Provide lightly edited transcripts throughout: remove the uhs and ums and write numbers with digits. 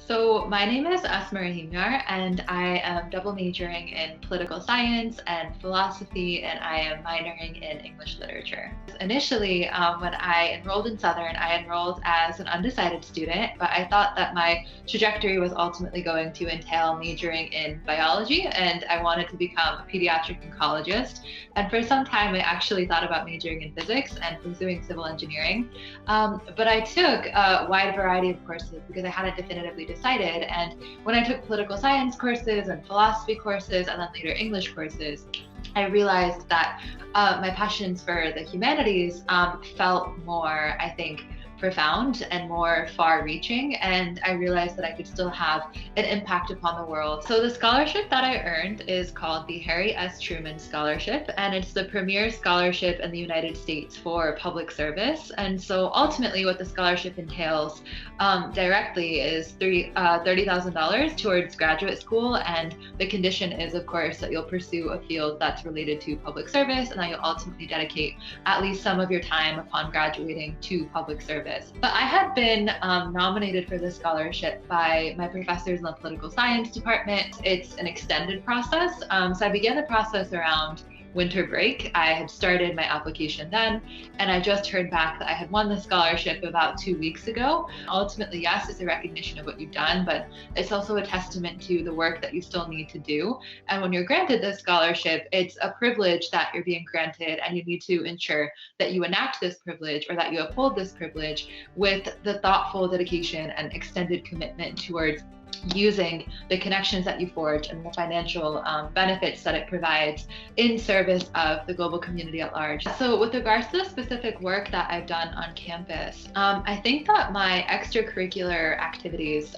So my name is Esma and I am double majoring in political science and philosophy, and I am minoring in English literature. Initially, when I enrolled in Southern, I enrolled as an undecided student, but I thought that my trajectory was ultimately going to entail majoring in biology, and I wanted to become a pediatric oncologist. And for some time, I actually thought about majoring in physics and pursuing civil engineering. But I took a wide variety of courses because I hadn't definitively decided. And when I took political science courses and philosophy courses and then later English courses, I realized that my passions for the humanities felt more, I think, profound and more far-reaching, and I realized that I could still have an impact upon the world. So the scholarship that I earned is called the Harry S. Truman Scholarship, and it's the premier scholarship in the United States for public service. And so ultimately what the scholarship entails directly is $30,000 towards graduate school, and the condition is, of course, that you'll pursue a field that's related to public service, and that you'll ultimately dedicate at least some of your time upon graduating to public service. But I had been nominated for this scholarship by my professors in the political science department. It's an extended process. So I began the process around winter break. I had started my application then, and I just heard back that I had won the scholarship about 2 weeks ago. Ultimately, yes, it's a recognition of what you've done, but it's also a testament to the work that you still need to do. And when you're granted this scholarship, it's a privilege that you're being granted, and you need to ensure that you enact this privilege or that you uphold this privilege with the thoughtful dedication and extended commitment towards using the connections that you forge and the financial benefits that it provides in service of the global community at large. So with regards to the specific work that I've done on campus, I think that my extracurricular activities,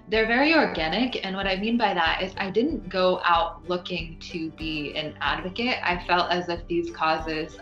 they're very organic. And what I mean by that is I didn't go out looking to be an advocate. I felt as if these causes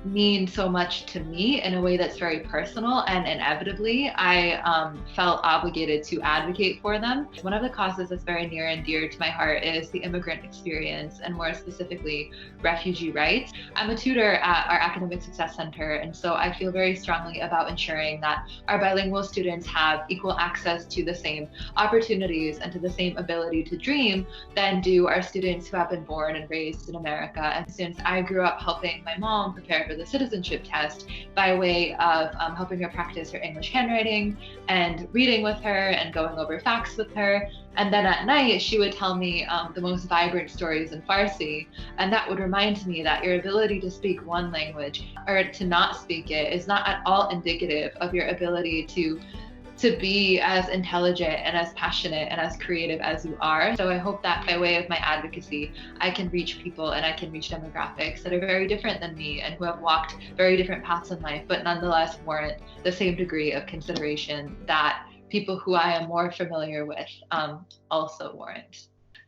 mean so much to me in a way that's very personal, and inevitably I felt obligated to advocate for them. One of the causes that's very near and dear to my heart is the immigrant experience, and more specifically refugee rights. I'm a tutor at our Academic Success Center, and so I feel very strongly about ensuring that our bilingual students have equal access to the same opportunities and to the same ability to dream than do our students who have been born and raised in America. And since I grew up helping my mom prepare for the citizenship test by way of helping her practice her English handwriting and reading with her and going over facts with her. And then at night, she would tell me the most vibrant stories in Farsi. And that would remind me that your ability to speak one language or to not speak it is not at all indicative of your ability to be as intelligent and as passionate and as creative as you are. So I hope that by way of my advocacy, I can reach people and I can reach demographics that are very different than me and who have walked very different paths in life, but nonetheless warrant the same degree of consideration that people who I am more familiar with also warrant.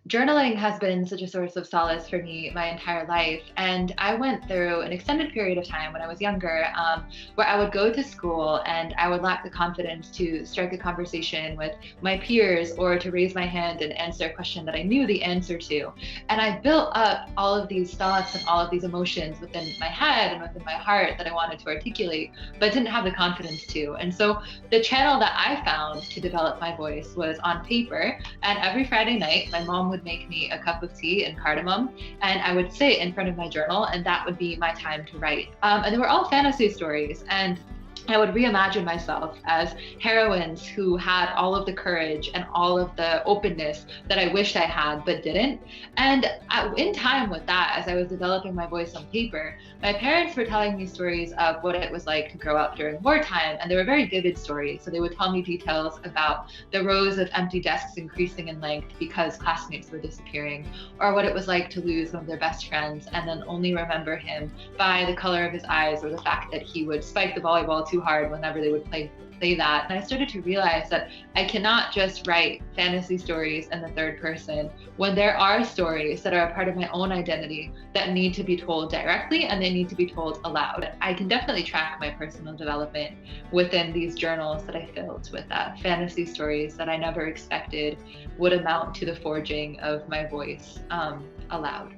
Journaling has been such a source of solace for me my entire life. And I went through an extended period of time when I was younger where I would go to school and I would lack the confidence to strike a conversation with my peers or to raise my hand and answer a question that I knew the answer to. And I built up all of these thoughts and all of these emotions within my head and within my heart that I wanted to articulate, but didn't have the confidence to. And so the channel that I found to develop my voice was on paper. And every Friday night, my mom would make me a cup of tea and cardamom, and I would sit in front of my journal, and that would be my time to write. And they were all fantasy stories, and I would reimagine myself as heroines who had all of the courage and all of the openness that I wished I had but didn't. And in time with that, as I was developing my voice on paper, my parents were telling me stories of what it was like to grow up during wartime, and they were very vivid stories. So they would tell me details about the rows of empty desks increasing in length because classmates were disappearing, or what it was like to lose one of their best friends and then only remember him by the color of his eyes or the fact that he would spike the volleyball too hard whenever they would play that. And I started to realize that I cannot just write fantasy stories in the third person when there are stories that are a part of my own identity that need to be told directly and they need to be told aloud. I can definitely track my personal development within these journals that I filled with fantasy stories that I never expected would amount to the forging of my voice aloud.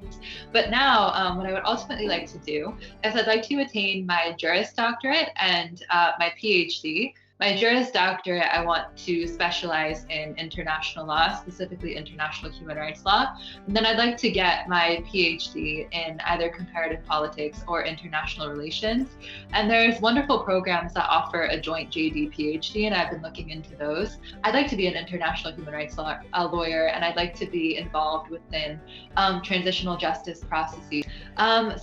But now what I would ultimately like to do is I'd like to attain my Juris Doctorate and my PhD My Juris Doctorate, I want to specialize in international law, specifically international human rights law. And then I'd like to get my PhD in either comparative politics or international relations. And there's wonderful programs that offer a joint JD PhD, and I've been looking into those. I'd like to be an international human rights law lawyer, and I'd like to be involved within transitional justice processes.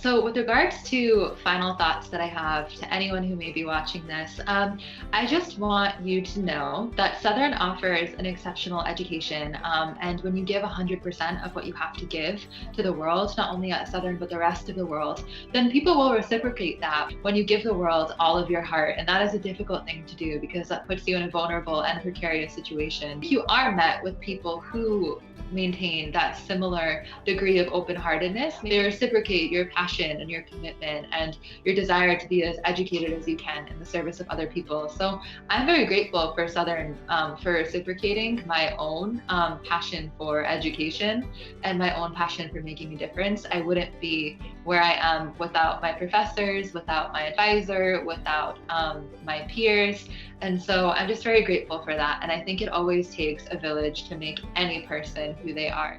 So with regards to final thoughts that I have to anyone who may be watching this, I just want you to know that Southern offers an exceptional education, and when you give 100% of what you have to give to the world, not only at Southern but the rest of the world, then people will reciprocate that when you give the world all of your heart. And that is a difficult thing to do because that puts you in a vulnerable and precarious situation. If you are met with people who maintain that similar degree of open-heartedness, they reciprocate your passion and your commitment and your desire to be as educated as you can in the service of other people. So I'm very grateful for Southern for reciprocating my own passion for education and my own passion for making a difference. I wouldn't be where I am without my professors, without my advisor, without my peers. And so I'm just very grateful for that. And I think it always takes a village to make any person who they are.